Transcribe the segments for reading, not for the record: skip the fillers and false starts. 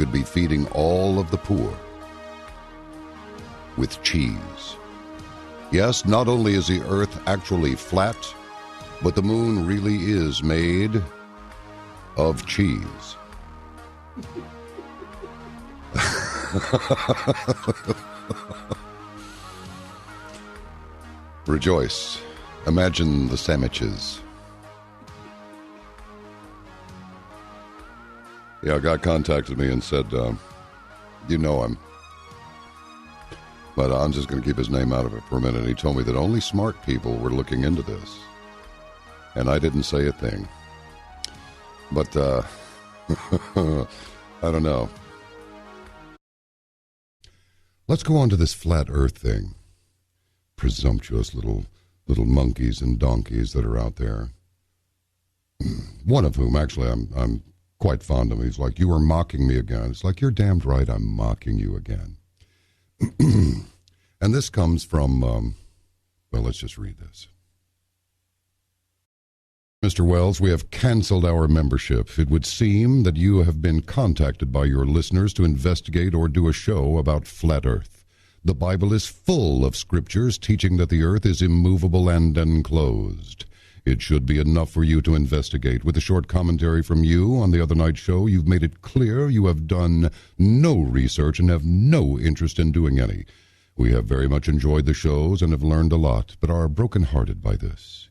could be feeding all of the poor with cheese. Yes, not only is the earth actually flat, but the moon really is made of cheese. Rejoice. Imagine the sandwiches. Yeah, a guy contacted me and said, you know him, but I'm just going to keep his name out of it for a minute. He told me that only smart people were looking into this, and I didn't say a thing. But, I don't know. Let's go on to this flat earth thing. Presumptuous little monkeys and donkeys that are out there. One of whom, actually, I'm quite fond of him. He's like, you are mocking me again. It's like, you're damned right, I'm mocking you again. And this comes from, well, let's just read this. Mr. Wells, we have canceled our membership. It would seem that you have been contacted by your listeners to investigate or do a show about flat earth. The Bible is full of scriptures teaching that the earth is immovable and enclosed. It should be enough for you to investigate. With a short commentary from you on the other night show, you've made it clear you have done no research and have no interest in doing any. We have very much enjoyed the shows and have learned a lot, but are brokenhearted by this.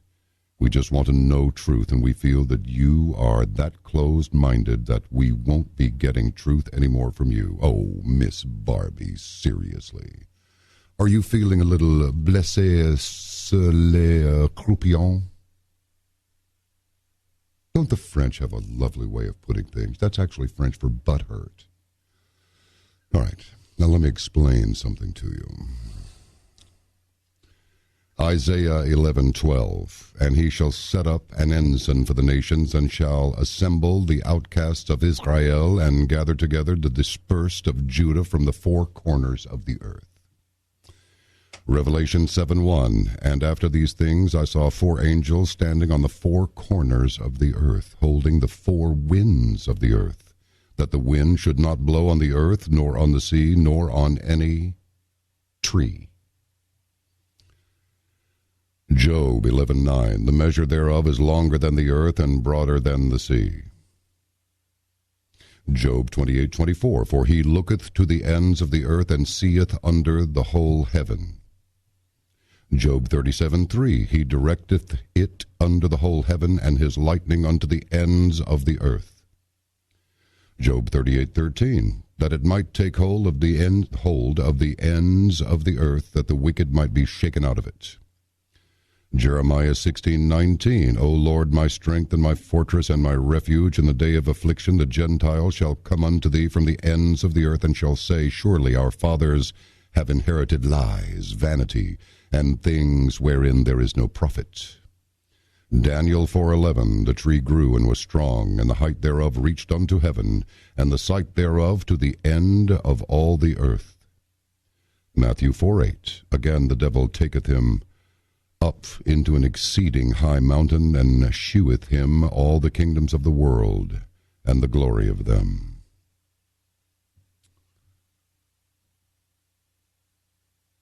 We just want to know truth, and we feel that you are that closed-minded that we won't be getting truth anymore from you. Oh, Miss Barbie, seriously. Are you feeling a little blessé sur les croupions? Don't the French have a lovely way of putting things? That's actually French for butthurt. All right, now let me explain something to you. Isaiah 11:12, and he shall set up an ensign for the nations, and shall assemble the outcasts of Israel, and gather together the dispersed of Judah from the four corners of the earth. Revelation 7:1, and after these things I saw four angels standing on the four corners of the earth, holding the four winds of the earth, that the wind should not blow on the earth, nor on the sea, nor on any tree. Job 11:9, the measure thereof is longer than the earth and broader than the sea. Job 28:24, for he looketh to the ends of the earth and seeth under the whole heaven. Job 37:3, he directeth it under the whole heaven, and his lightning unto the ends of the earth. Job 38:13, that it might take hold of the ends of the earth, that the wicked might be shaken out of it. Jeremiah 16:19, O Lord, my strength and my fortress and my refuge, in the day of affliction the Gentiles shall come unto thee from the ends of the earth, and shall say, surely our fathers have inherited lies, vanity, and things wherein there is no profit. Daniel 4:11, the tree grew and was strong, and the height thereof reached unto heaven, and the sight thereof to the end of all the earth. Matthew 4:8, again the devil taketh him up into an exceeding high mountain, and sheweth him all the kingdoms of the world, and the glory of them.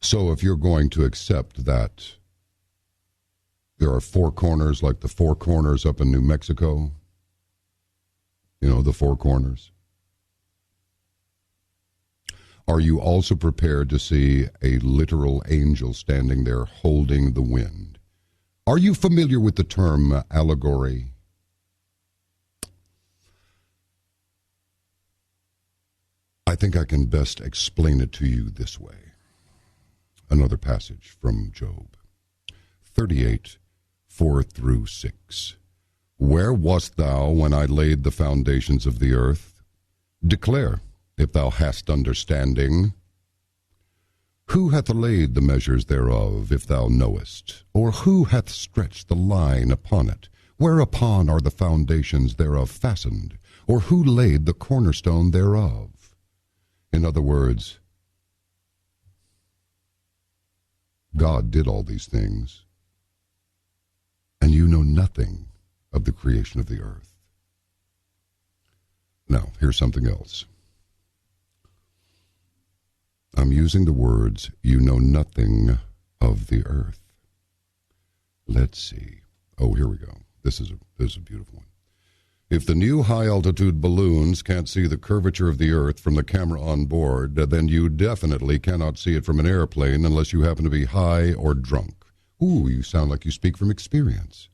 So if you're going to accept that there are four corners, like the four corners up in New Mexico, you know, the four corners, are you also prepared to see a literal angel standing there holding the wind? Are you familiar with the term allegory? I think I can best explain it to you this way. Another passage from Job 38:4-6. Where wast thou when I laid the foundations of the earth? Declare, if thou hast understanding. Who hath laid the measures thereof, if thou knowest? Or who hath stretched the line upon it? Whereupon are the foundations thereof fastened? Or who laid the cornerstone thereof? In other words, God did all these things, and you know nothing of the creation of the earth. Now, here's something else. I'm using the words, you know nothing of the earth. Let's see. Oh, here we go. This is a beautiful one. If the new high-altitude balloons can't see the curvature of the Earth from the camera on board, then you definitely cannot see it from an airplane unless you happen to be high or drunk. Ooh, you sound like you speak from experience.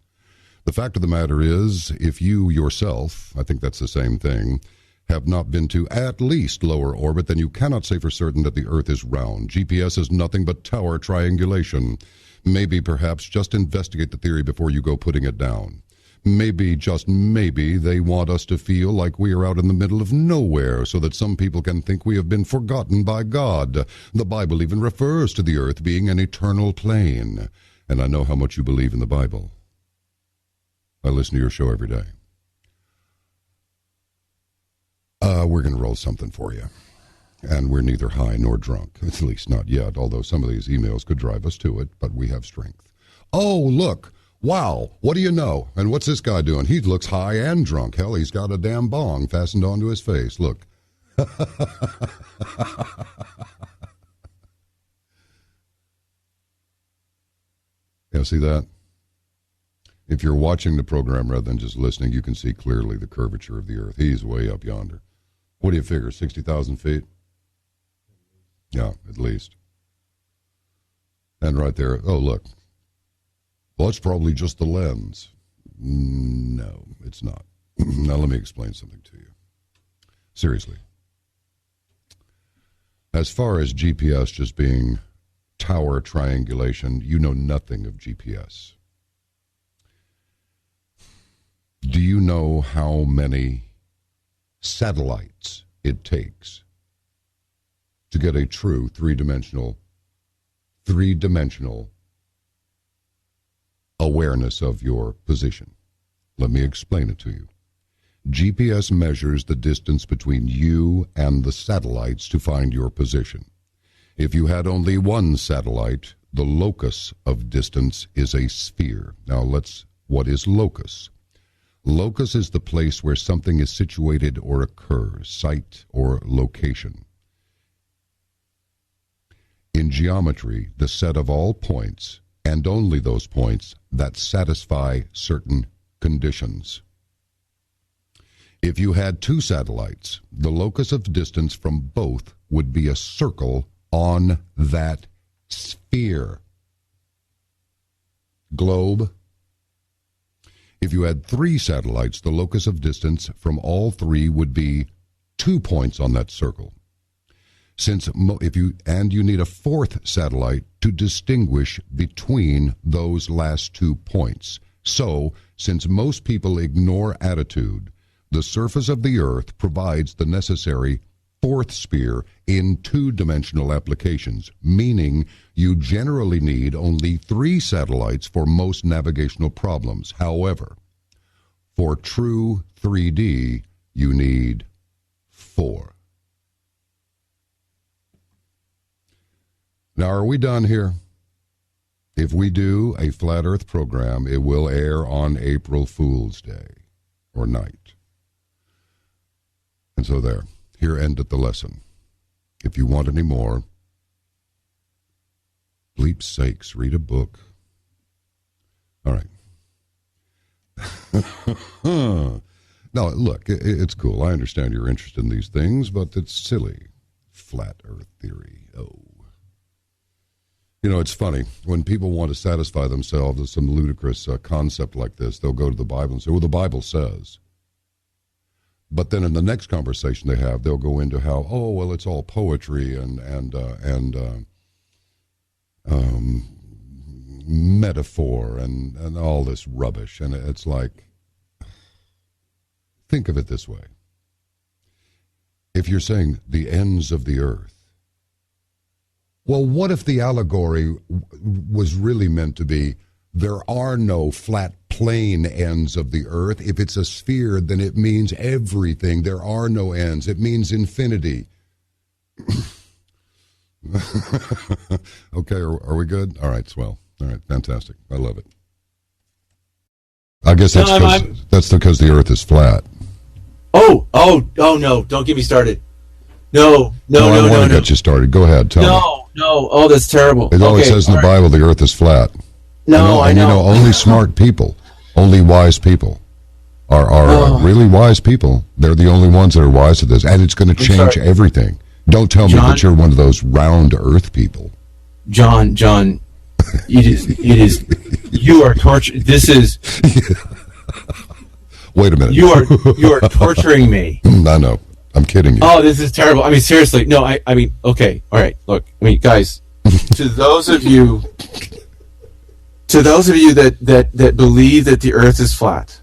The fact of the matter is, if you yourself, I think that's the same thing, have not been to at least lower orbit, then you cannot say for certain that the Earth is round. GPS is nothing but tower triangulation. Maybe, perhaps, just investigate the theory before you go putting it down. Maybe, just maybe, they want us to feel like we are out in the middle of nowhere so that some people can think we have been forgotten by God. The Bible even refers to the earth being an eternal plane. And I know how much you believe in the Bible. I listen to your show every day. We're going to roll something for you. And we're neither high nor drunk, at least not yet, although some of these emails could drive us to it, but we have strength. Oh, look. Wow, what do you know? And what's this guy doing? He looks high and drunk. Hell, he's got a damn bong fastened onto his face. Look. Yeah, see that? If you're watching the program rather than just listening, you can see clearly the curvature of the earth. He's way up yonder. What do you figure, 60,000 feet? Yeah, at least. And right there, oh, look. Well, it's probably just the lens. No, it's not. Now, let me explain something to you. Seriously. As far as GPS just being tower triangulation, you know nothing of GPS. Do you know how many satellites it takes to get a true three-dimensional awareness of your position? Let me explain it to you. GPS measures the distance between you and the satellites to find your position. If you had only one satellite, the locus of distance is a sphere. Now, what is locus? Locus is the place where something is situated or occurs, site or location. In geometry, the set of all points, and only those points, that satisfy certain conditions. If you had two satellites, the locus of distance from both would be a circle on that sphere. Globe. If you had three satellites, the locus of distance from all three would be 2 points on that circle. You need a fourth satellite to distinguish between those last 2 points. So, since most people ignore attitude, the surface of the Earth provides the necessary fourth sphere in two-dimensional applications, meaning you generally need only 3 satellites for most navigational problems. However, for true 3D, you need 4. Now, are we done here? If we do a Flat Earth program, it will air on April Fool's Day or night. And so there. Here endeth the lesson. If you want any more, bleep's sakes, read a book. All right. No, look, it's cool. I understand you're interested in these things, but it's silly. Flat Earth theory. Oh. You know, it's funny. When people want to satisfy themselves with some ludicrous concept like this, they'll go to the Bible and say, well, the Bible says. But then in the next conversation they have, they'll go into how, oh, well, it's all poetry and metaphor and all this rubbish. And it's like, think of it this way. If you're saying the ends of the earth, well, what if the allegory was really meant to be there are no flat plane ends of the earth? If it's a sphere, then it means everything. There are no ends. It means infinity. Okay, are we good? All right, swell. All right, fantastic. I love it. I guess that's because the earth is flat. Oh, no, don't get me started. No. I want to get you started. Go ahead. Tell me. No. Oh, that's terrible. It always says in the Bible the earth is flat. No, I know. Only smart people, only wise people are really wise people. They're the only ones that are wise to this, and it's going to change everything. Don't tell me that you're one of those round earth people. John, it is, you are torturing, this is... Wait a minute. You are torturing me. I know. I'm kidding you. Oh, this is terrible. I mean, seriously. No, I mean, okay. All right. Look, I mean, guys, to those of you that believe that the earth is flat.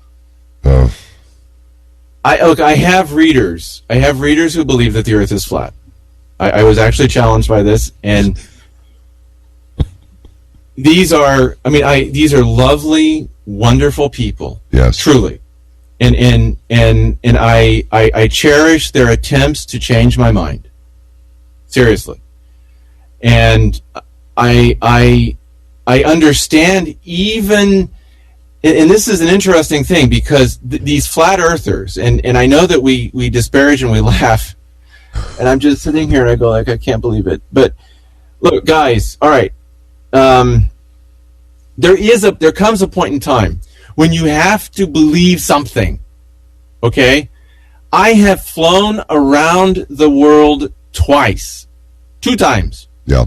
I have readers. I have readers who believe that the earth is flat. I was actually challenged by this, and these are lovely, wonderful people. Yes. Truly. And I cherish their attempts to change my mind. Seriously. And I understand even, and this is an interesting thing, because these flat earthers, and I know that we disparage and we laugh, and I'm just sitting here and I go like, I can't believe it. But look, guys, all right. There comes a point in time when you have to believe something, okay? I have flown around the world two times. Yeah.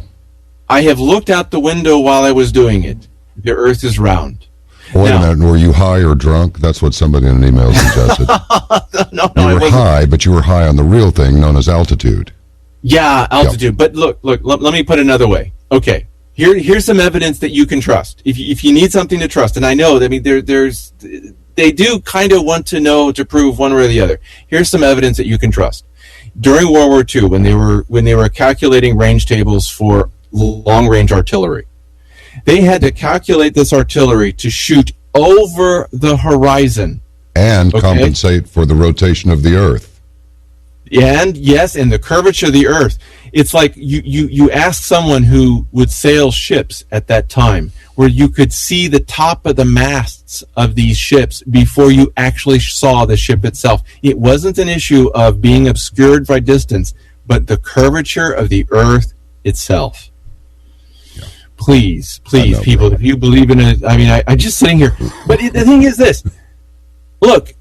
I have looked out the window while I was doing it. The earth is round. Wait a minute, were you high or drunk? That's what somebody in an email suggested. No, you were high, but you were high on the real thing known as altitude. Yeah, altitude. Yep. But look, let me put it another way. Okay. Here's some evidence that you can trust. If you need something to trust, and I know, I mean, they do kind of want to know to prove one way or the other. Here's some evidence that you can trust. During World War II, when they were calculating range tables for long-range artillery, they had to calculate this artillery to shoot over the horizon and compensate for the rotation of the Earth. And yes, and the curvature of the Earth. It's like you ask someone who would sail ships at that time, where you could see the top of the masts of these ships before you actually saw the ship itself. It wasn't an issue of being obscured by distance, but the curvature of the Earth itself. Yeah. Please, people, if you believe in it, I mean, I'm just sitting here. But the thing is this. Look,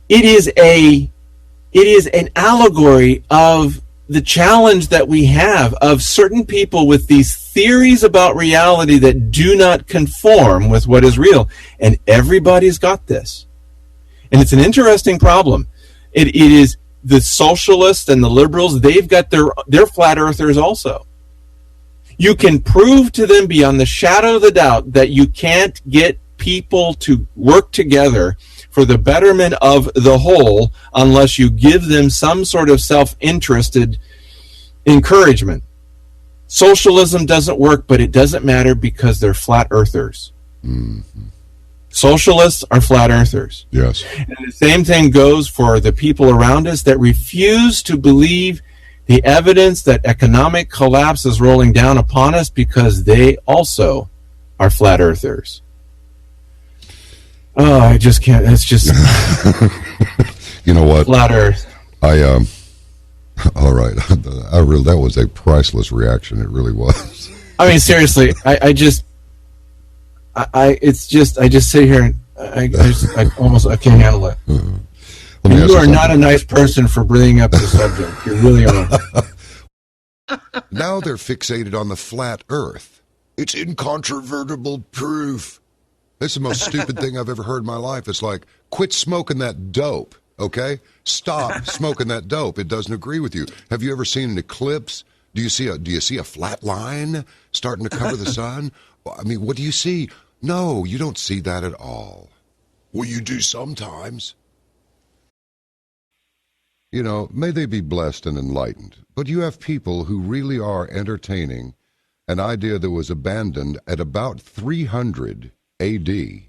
it is an allegory of the challenge that we have of certain people with these theories about reality that do not conform with what is real. And everybody's got this. And it's an interesting problem. It is the socialists and the liberals, they've got their flat earthers also. You can prove to them beyond the shadow of the doubt that you can't get people to work together for the betterment of the whole unless you give them some sort of self-interested encouragement. Socialism doesn't work, but it doesn't matter because they're flat earthers. Mm-hmm. Socialists are flat earthers. Yes. And the same thing goes for the people around us that refuse to believe the evidence that economic collapse is rolling down upon us because they also are flat earthers. Oh, I just can't. It's just. You know what? Flat Earth. All right. That was a priceless reaction. It really was. I mean, seriously. I just sit here and I can't handle it. You are not a nice person for bringing up the subject. You really are. Now they're fixated on the flat Earth. It's incontrovertible proof. This is the most stupid thing I've ever heard in my life. It's like, quit smoking that dope, okay? Stop smoking that dope. It doesn't agree with you. Have you ever seen an eclipse? Do you see a flat line starting to cover the sun? I mean, what do you see? No, you don't see that at all. Well, you do sometimes. You know, may they be blessed and enlightened, but you have people who really are entertaining an idea that was abandoned at about 300 A.D.,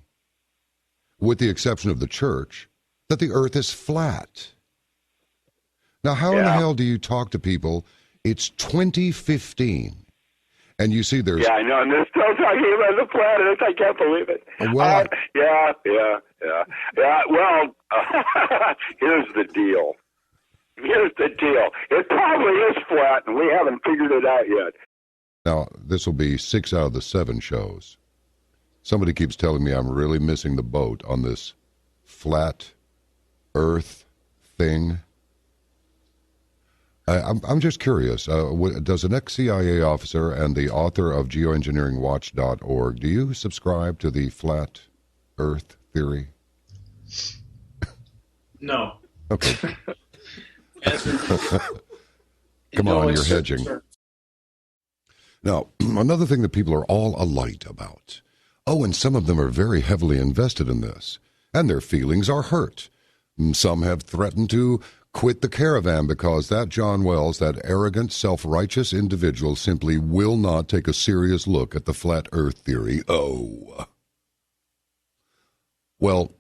with the exception of the church, that the earth is flat. Now, how in the hell do you talk to people? It's 2015, and you see there's... Yeah, I know, and they're still talking about the flat earth. I can't believe it. Well, yeah. Well, here's the deal. Here's the deal. It probably is flat, and we haven't figured it out yet. Now, this will be 6 out of the 7 shows. Somebody keeps telling me I'm really missing the boat on this flat Earth thing. I'm just curious. Does an ex-CIA officer and the author of geoengineeringwatch.org, do you subscribe to the flat Earth theory? No. Okay. Come on, you're hedging. Now, another thing that people are all alight about. Oh, and some of them are very heavily invested in this, and their feelings are hurt. Some have threatened to quit the caravan because that John Wells, that arrogant, self-righteous individual, simply will not take a serious look at the flat Earth theory. Oh. Well,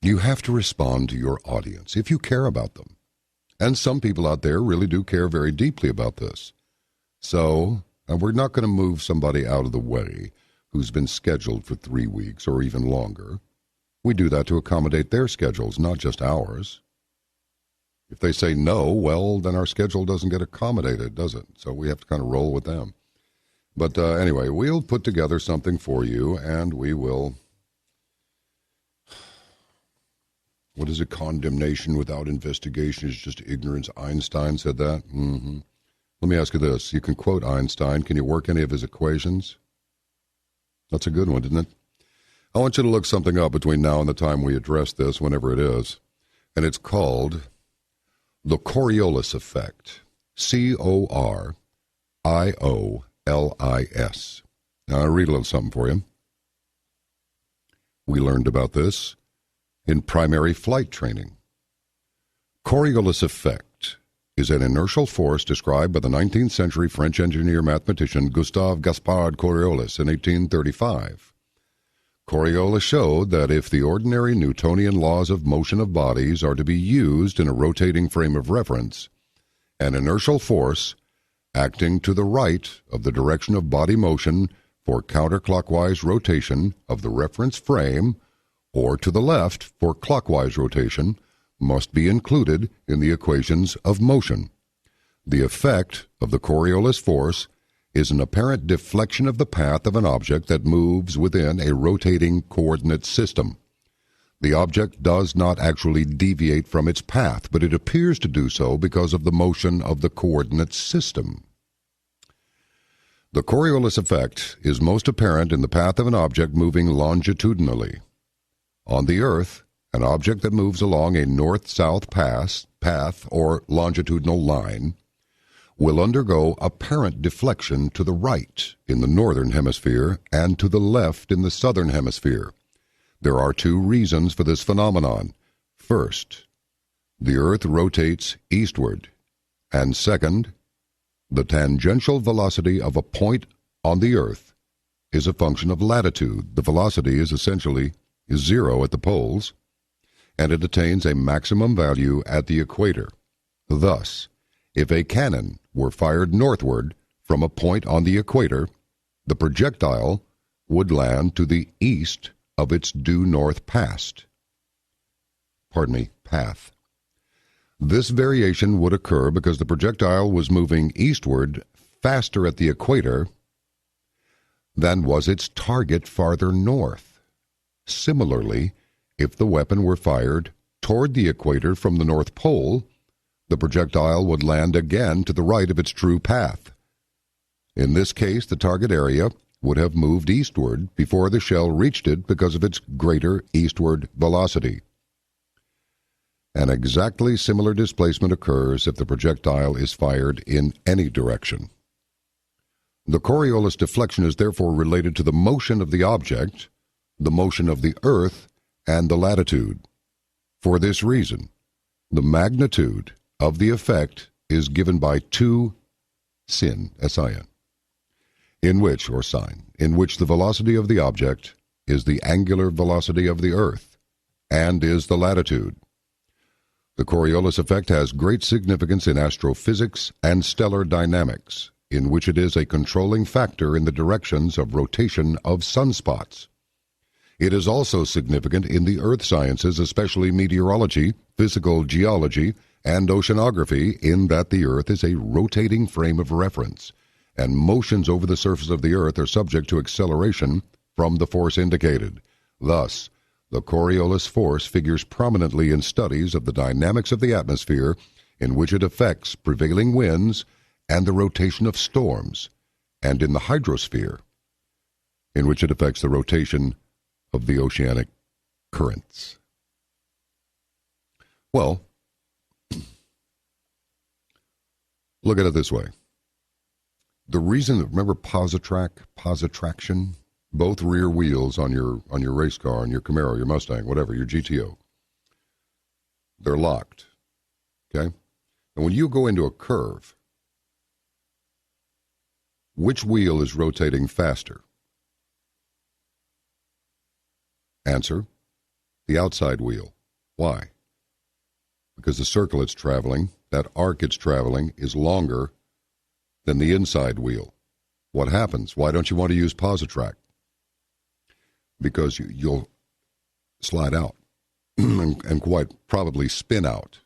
you have to respond to your audience if you care about them. And some people out there really do care very deeply about this. So, and we're not going to move somebody out of the way who's been scheduled for 3 weeks or even longer. We do that to accommodate their schedules, not just ours. If they say no, well, then our schedule doesn't get accommodated, does it? So we have to kind of roll with them. But anyway, we'll put together something for you, and we will... What is it? Condemnation without investigation is just ignorance. Einstein said that. Mm-hmm. Let me ask you this. You can quote Einstein. Can you work any of his equations? That's a good one, isn't it? I want you to look something up between now and the time we address this, whenever it is. And it's called the Coriolis effect. Coriolis. Now, I'll read a little something for you. We learned about this in primary flight training. Coriolis effect is an inertial force described by the 19th century French engineer-mathematician Gustave Gaspard Coriolis in 1835. Coriolis showed that if the ordinary Newtonian laws of motion of bodies are to be used in a rotating frame of reference, an inertial force acting to the right of the direction of body motion for counterclockwise rotation of the reference frame, or to the left for clockwise rotation, must be included in the equations of motion. The effect of the Coriolis force is an apparent deflection of the path of an object that moves within a rotating coordinate system. The object does not actually deviate from its path, but it appears to do so because of the motion of the coordinate system. The Coriolis effect is most apparent in the path of an object moving longitudinally. On the Earth, an object that moves along a north-south path or longitudinal line will undergo apparent deflection to the right in the northern hemisphere and to the left in the southern hemisphere. There are 2 reasons for this phenomenon. First, the Earth rotates eastward, and second, the tangential velocity of a point on the Earth is a function of latitude. The velocity is essentially 0 at the poles, and it attains a maximum value at the equator. Thus, if a cannon were fired northward from a point on the equator, the projectile would land to the east of its due north path. This variation would occur because the projectile was moving eastward faster at the equator than was its target farther north. Similarly, if the weapon were fired toward the equator from the North Pole, the projectile would land again to the right of its true path. In this case, the target area would have moved eastward before the shell reached it because of its greater eastward velocity. An exactly similar displacement occurs if the projectile is fired in any direction. The Coriolis deflection is therefore related to the motion of the object, the motion of the Earth, and the latitude. For this reason, the magnitude of the effect is given by 2 sin, S-I-N, in which the velocity of the object is the angular velocity of the Earth, and is the latitude. The Coriolis effect has great significance in astrophysics and stellar dynamics, in which it is a controlling factor in the directions of rotation of sunspots. It is also significant in the earth sciences, especially meteorology, physical geology, and oceanography, in that the earth is a rotating frame of reference, and motions over the surface of the earth are subject to acceleration from the force indicated. Thus, the Coriolis force figures prominently in studies of the dynamics of the atmosphere, in which it affects prevailing winds and the rotation of storms, and in the hydrosphere, in which it affects the rotation of the oceanic currents. Well, look at it this way. The reason, remember positraction? Both rear wheels on your race car, on your Camaro, your Mustang, whatever, your GTO, they're locked, okay? And when you go into a curve, which wheel is rotating faster? Answer, the outside wheel. Why? Because the circle it's traveling, that arc it's traveling, is longer than the inside wheel. What happens? Why don't you want to use Positrack? Because you'll slide out and quite probably spin out.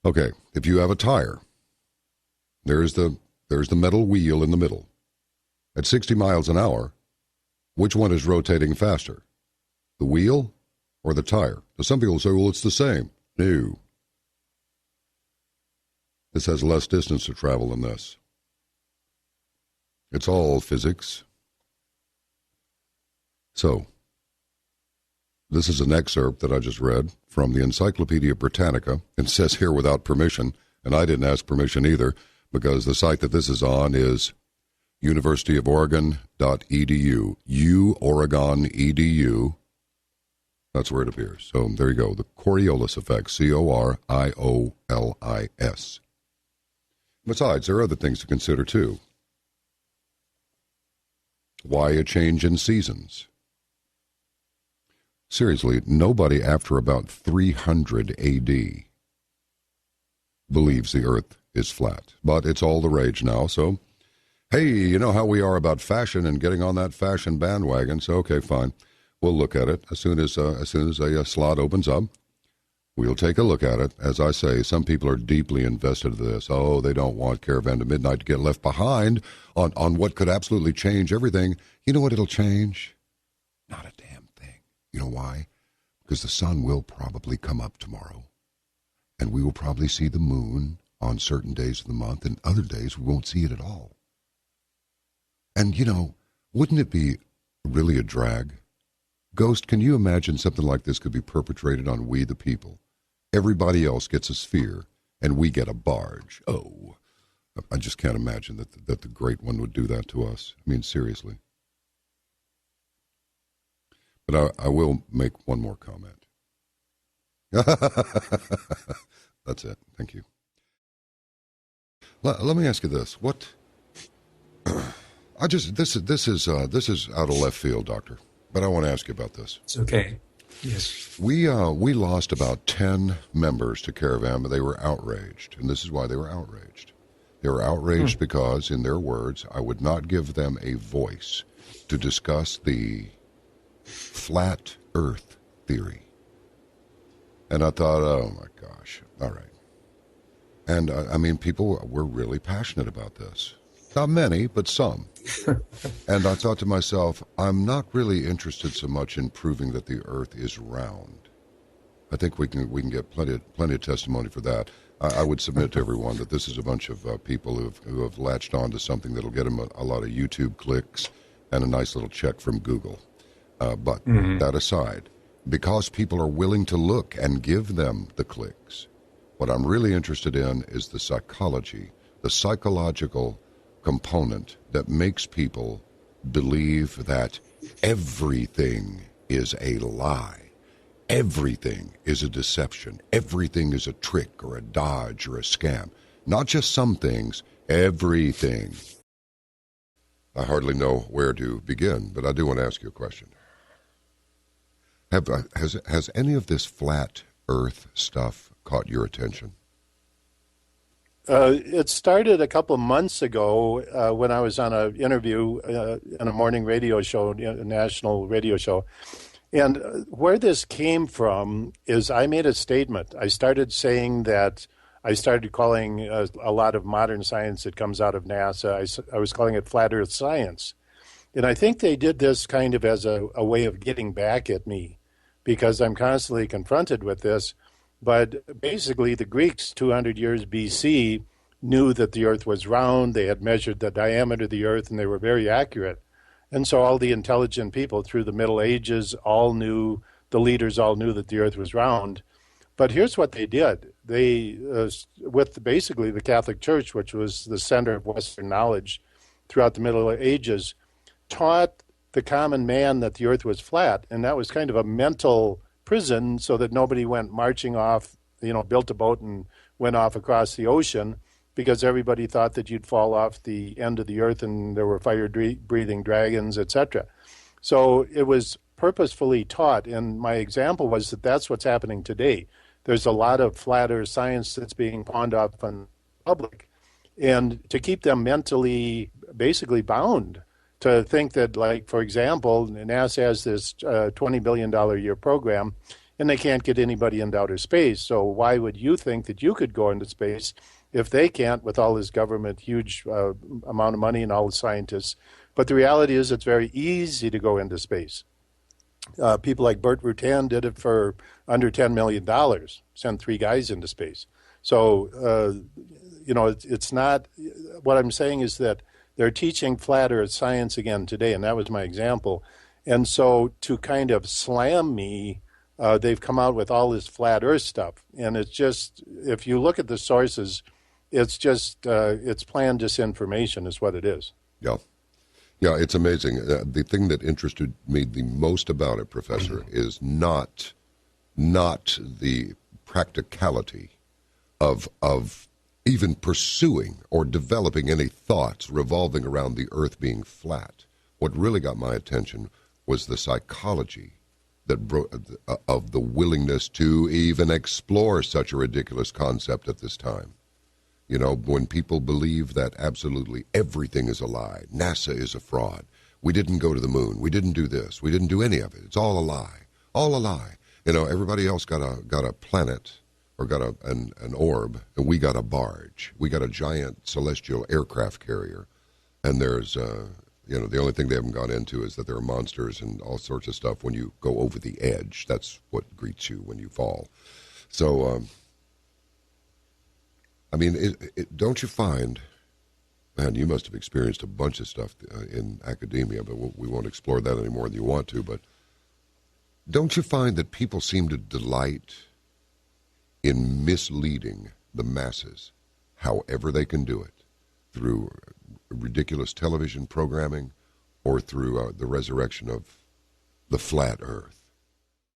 Okay, if you have a tire, there's the metal wheel in the middle. At 60 miles an hour, which one is rotating faster? The wheel or the tire? Now, some people say, well, it's the same. No. This has less distance to travel than this. It's all physics. So, this is an excerpt that I just read from the Encyclopedia Britannica. It says here without permission, and I didn't ask permission either, because the site that this is on is universityoforegon.edu. Oregon.edu. That's where it appears. So there you go. The Coriolis effect, Coriolis. Besides, there are other things to consider too. Why a change in seasons? Seriously, nobody after about 300 AD believes the earth is flat. But it's all the rage now, so, hey, you know how we are about fashion and getting on that fashion bandwagon, so okay, fine. We'll look at it as soon as a slot opens up. We'll take a look at it. As I say, some people are deeply invested in this. Oh, they don't want Caravan to Midnight to get left behind on what could absolutely change everything. You know what it'll change? Not a damn thing. You know why? Because the sun will probably come up tomorrow, and we will probably see the moon on certain days of the month, and other days we won't see it at all. And, you know, wouldn't it be really a drag? Ghost, can you imagine something like this could be perpetrated on we the people? Everybody else gets a sphere, and we get a barge. Oh, I just can't imagine that the Great One would do that to us. I mean, seriously. But I will make one more comment. That's it. Thank you. Let me ask you this: what? This is out of left field, Doctor. But I want to ask you about this. It's okay. Yes. We lost about 10 members to Caravan, but they were outraged, and this is why they were outraged. They were outraged because, in their words, I would not give them a voice to discuss the flat Earth theory. And I thought, oh my gosh, all right. And I mean, people were really passionate about this. Not many, but some. And I thought to myself, I'm not really interested so much in proving that the Earth is round. I think we can get plenty of testimony for that. I would submit to everyone that this is a bunch of people who have latched on to something that'll get them a lot of YouTube clicks and a nice little check from Google. But that aside, because people are willing to look and give them the clicks, what I'm really interested in is the psychology, the psychological component that makes people believe that everything is a lie. Everything is a deception. Everything is a trick or a dodge or a scam. Not just some things, everything. I hardly know where to begin, but I do want to ask you a question. Has any of this flat Earth stuff caught your attention? It started a couple months ago when I was on an interview on a morning radio show, a national radio show. And where this came from is I made a statement. I started saying that I started calling a lot of modern science that comes out of NASA, I was calling it flat earth science. And I think they did this kind of as a way of getting back at me because I'm constantly confronted with this. But basically, the Greeks, 200 years BC, knew that the earth was round. They had measured the diameter of the earth, and they were very accurate. And so all the intelligent people through the Middle Ages all knew, the leaders all knew that the earth was round. But here's what they did. They, with basically the Catholic Church, which was the center of Western knowledge throughout the Middle Ages, taught the common man that the earth was flat. And that was kind of a mental prison so that nobody went marching off, built a boat and went off across the ocean because everybody thought that you'd fall off the end of the earth and there were fire-breathing dragons, etc. So it was purposefully taught, and my example was that that's what's happening today. There's a lot of flat earth science that's being pawned off on the public, and to keep them mentally basically bound to think that, like, for example, NASA has this $20 billion a year program, and they can't get anybody into outer space. So why would you think that you could go into space if they can't with all this government, huge amount of money and all the scientists? But the reality is it's very easy to go into space. People like Burt Rutan did it for under $10 million, sent 3 guys into space. So, it's not, what I'm saying is that they're teaching flat earth science again today, and that was my example. And so to kind of slam me, they've come out with all this flat earth stuff. And it's just, if you look at the sources, it's just, it's planned disinformation is what it is. Yeah. Yeah, it's amazing. The thing that interested me the most about it, Professor, is not the practicality of even pursuing or developing any thoughts revolving around the earth being flat. What really got my attention was the psychology that of the willingness to even explore such a ridiculous concept at this time. When people believe that absolutely everything is a lie, NASA is a fraud, we didn't go to the moon, we didn't do this, we didn't do any of it, it's all a lie, all a lie. Everybody else got a planet or got an orb, and we got a barge. We got a giant celestial aircraft carrier, and there's, the only thing they haven't gone into is that there are monsters and all sorts of stuff when you go over the edge. That's what greets you when you fall. So, don't you find, man, you must have experienced a bunch of stuff in academia, but we won't explore that any more than you want to, but don't you find that people seem to delight in misleading the masses however they can do it, through ridiculous television programming or through the resurrection of the flat earth?